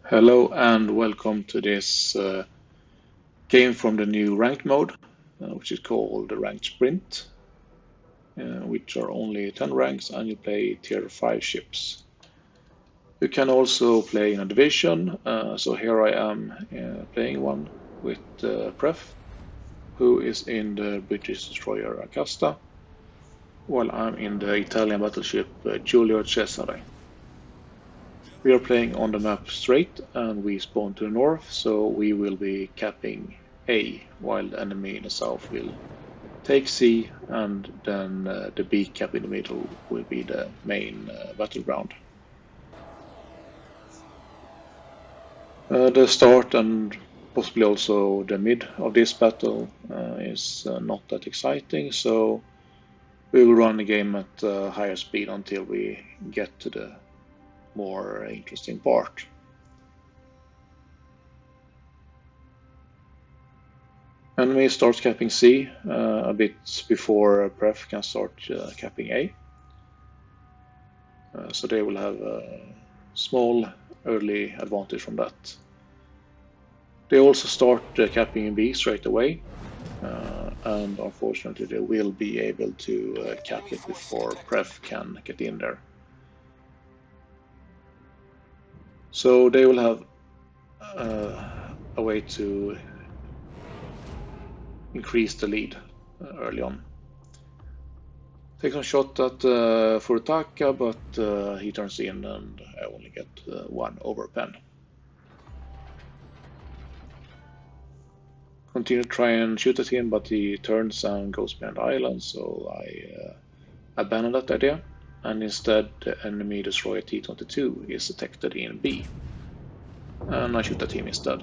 Hello and welcome to this game from the new ranked mode, which is called the Ranked Sprint, which are only 10 ranks and you play tier 5 ships. You can also play in a division, so here I am playing one with Pref, who is in the British destroyer Acasta, while I'm in the Italian battleship Giulio Cesare. We are playing on the map straight and we spawn to the north, so we will be capping A, while the enemy in the south will take C, and then the B cap in the middle will be the main battleground. The start and possibly also the mid of this battle is not that exciting, so we will run the game at higher speed until we get to the more interesting part. Enemy starts capping C a bit before Pref can start capping A. So they will have a small early advantage from that. They also start capping B straight away, and unfortunately they will be able to cap it before Pref can get in there. So they will have a way to increase the lead early on. Take some shot at Furutaka, but he turns in and I only get one overpen. Continue to try and shoot at him, but he turns and goes behind the island, so I abandon that idea. And instead the enemy destroyer T-22 is detected in B. And I shoot at him instead.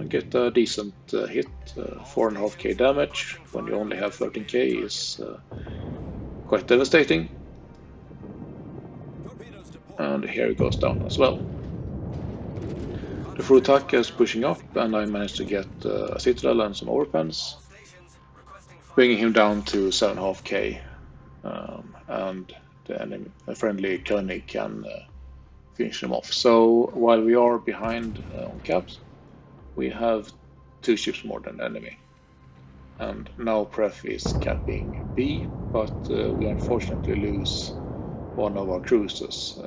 Get a decent hit, 4.5k damage when you only have 13k is quite devastating. And here it goes down as well. The Furutaka is pushing up and I managed to get a Citadel and some overpens, bringing him down to 7.5k, and the friendly Koenig can finish him off. So while we are behind on caps, we have 2 ships more than the enemy. And now Pref is capping B, but we unfortunately lose one of our cruisers,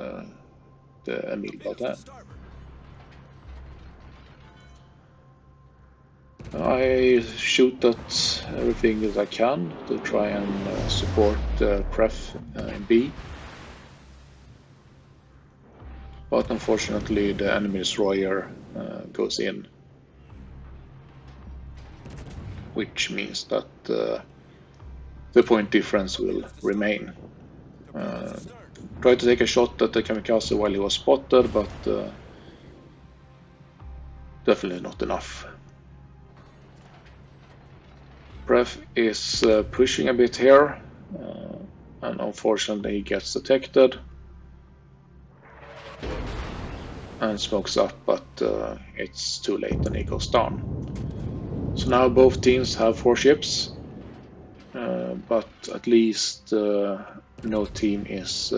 the Emile Baudin. I shoot at everything that I can to try and support Pref in B. But unfortunately the enemy destroyer goes in, which means that the point difference will remain. Tried to take a shot at the kamikaze while he was spotted, but definitely not enough. Pref is pushing a bit here, and unfortunately he gets detected and smokes up, but it's too late and he goes down. So now both teams have 4 ships, but at least no team is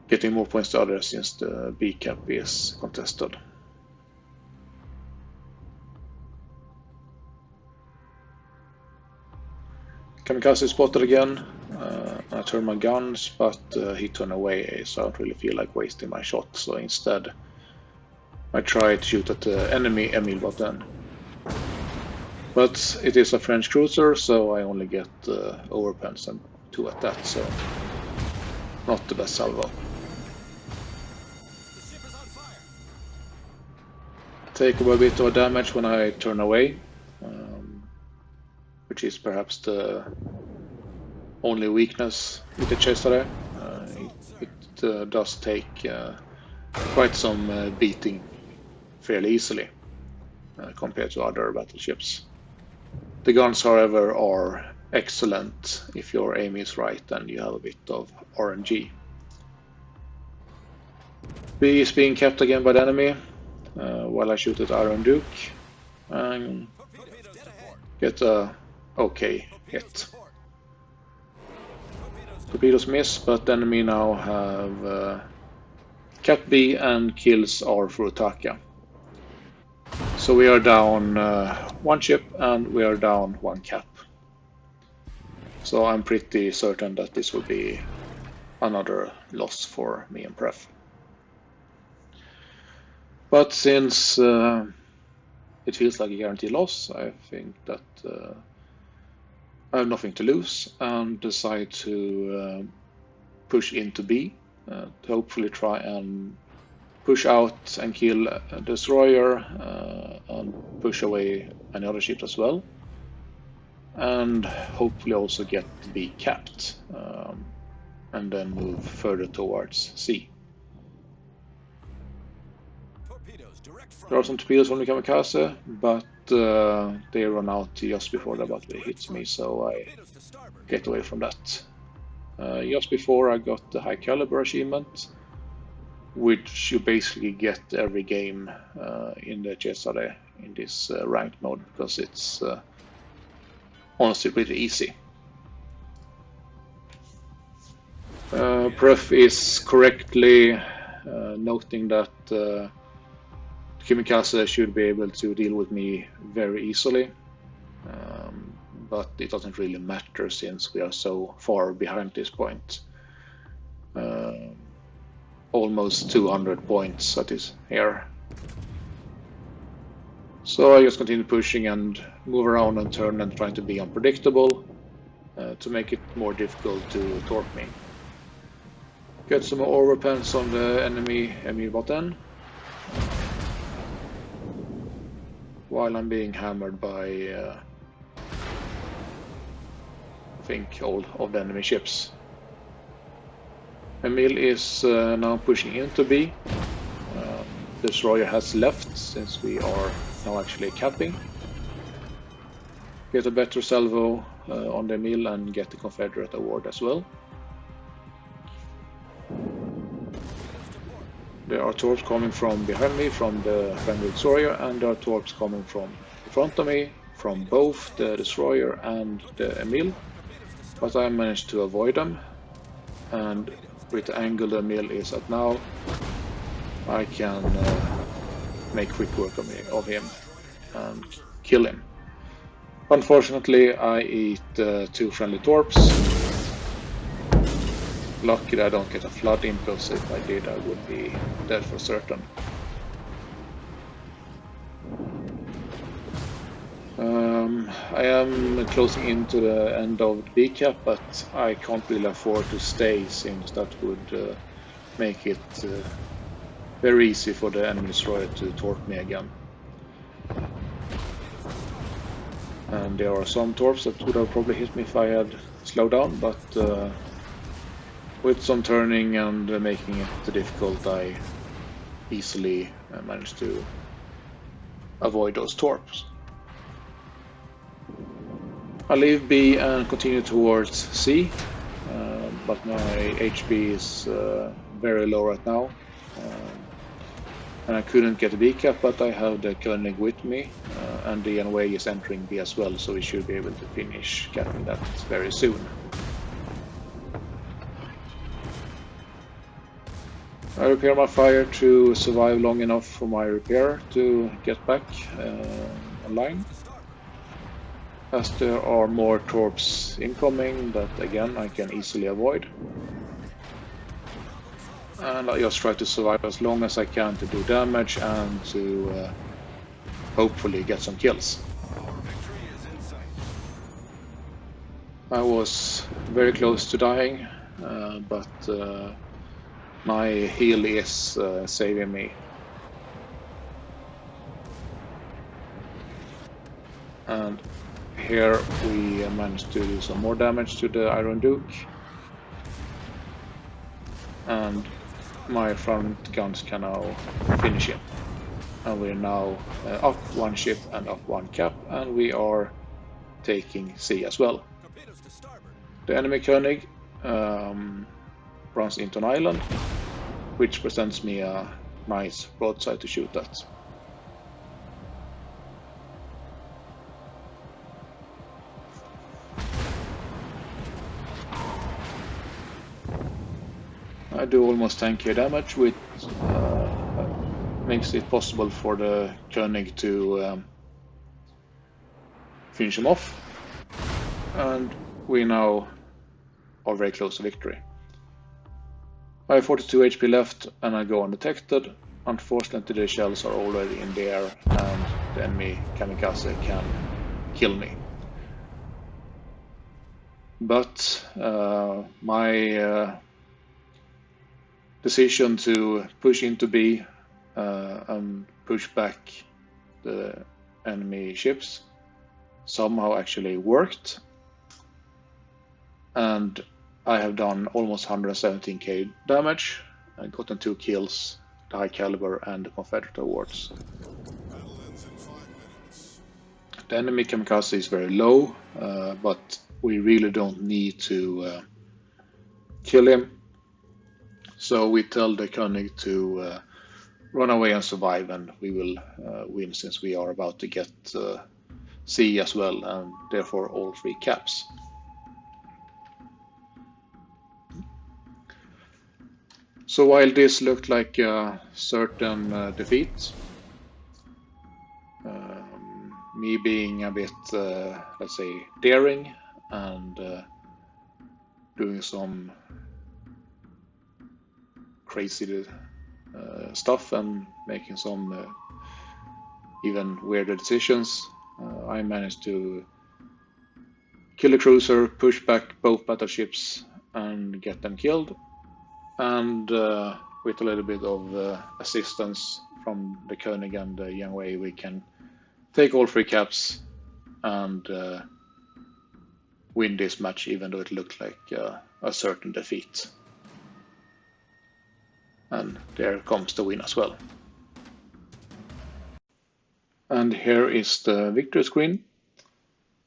getting more points than others since the B cap is contested. Kamikaze is spotted again. I turn my guns, but he turned away, so I don't really feel like wasting my shot. So instead, I try to shoot at the enemy Emile Baudin. But it is a French cruiser, so I only get overpens and 2 at that, so not the best salvo. Take a bit of damage when I turn away, which is perhaps the only weakness with the Cesare. It does take quite some beating fairly easily compared to other battleships. The guns, however, are excellent if your aim is right and you have a bit of RNG. B is being kept again by the enemy while I shoot at Iron Duke and get a okay hit. Torpedoes miss, but the enemy now have Cap B and kills our Furutaka. So we are down one ship and we are down one cap. So I'm pretty certain that this will be another loss for me and Pref. But since it feels like a guaranteed loss, I think that I have nothing to lose and decide to push into B to hopefully try and push out and kill a destroyer and push away any other ships as well, and hopefully also get B capped and then move further towards C. There are some torpedoes from the kamikaze, but they run out just before the battery hits me, so I get away from that. Just before I got the high caliber achievement, which you basically get every game in the Cesare in this ranked mode, because it's honestly pretty easy. Pref is correctly noting that Kamikaze should be able to deal with me very easily, but it doesn't really matter since we are so far behind this point. Almost 200 points that is here. So I just continue pushing and move around and turn and trying to be unpredictable to make it more difficult to torp me. Get some more overpens on the enemy button, while I'm being hammered by I think all of the enemy ships. Emil is now pushing into B. The destroyer has left since we are now actually capping. Get a better salvo on the Emil and get the Confederate award as well. There are torps coming from behind me from the friendly destroyer, and there are torps coming from in front of me from both the destroyer and the Emil, but I managed to avoid them, and with the angle the Emil is at now, I can make quick work of him and kill him. Unfortunately, I eat 2 friendly torps. Lucky that I don't get a flood in, because if I did I would be dead for certain. I am closing into the end of the B cap, but I can't really afford to stay since that would make it very easy for the enemy destroyer to torp me again. And there are some torps that would have probably hit me if I had slowed down, but with some turning and making it difficult, I easily managed to avoid those torps. I leave B and continue towards C, but my HP is very low right now, and I couldn't get a B cap, but I have the Koenig with me, and the NOA is entering B as well, so we should be able to finish capping that very soon. I repair my fire to survive long enough for my repair to get back online. As there are more torps incoming that again I can easily avoid. And I just try to survive as long as I can to do damage and to hopefully get some kills. I was very close to dying, but my heal is saving me. And here we managed to do some more damage to the Iron Duke. And my front guns can now finish him. And we're now up one ship and up one cap, and we are taking C as well. The enemy Koenig runs into an island, which presents me a nice broadside to shoot at. I do almost 10k damage, which makes it possible for the König to finish him off. And we now are very close to victory. I have 42 HP left and I go undetected. Unfortunately, the shells are already in the air and the enemy kamikaze can kill me. But my decision to push into B and push back the enemy ships somehow actually worked, and I have done almost 117k damage and gotten 2 kills, the high caliber and the Confederate awards. The enemy kamikaze is very low, but we really don't need to kill him. So we tell the König to run away and survive, and we will win, since we are about to get C as well, and therefore all 3 caps. So while this looked like a certain defeat, me being a bit, let's say, daring and doing some crazy stuff and making some even weirder decisions, I managed to kill a cruiser, push back both battleships and get them killed, and with a little bit of assistance from the König and the Yang Wei, we can take all 3 caps and win this match, even though it looked like a certain defeat. And there comes the win as well. And here is the victory screen.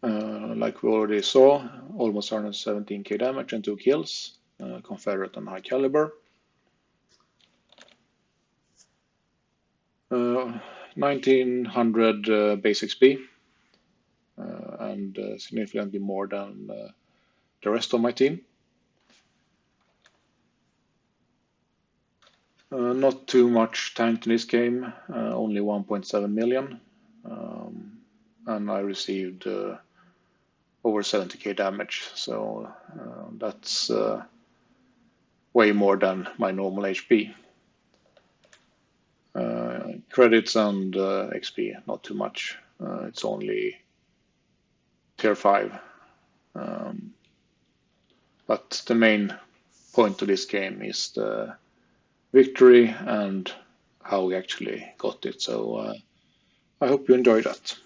Like we already saw, almost 117k damage and 2 kills, Confederate and high caliber. 1900 base XP, and significantly more than the rest of my team. Not too much tanked in this game, only 1.7 million, and I received over 70k damage, so that's way more than my normal HP. Credits and XP, not too much. It's only tier 5. But the main point of this game is the victory and how we actually got it. So I hope you enjoyed that.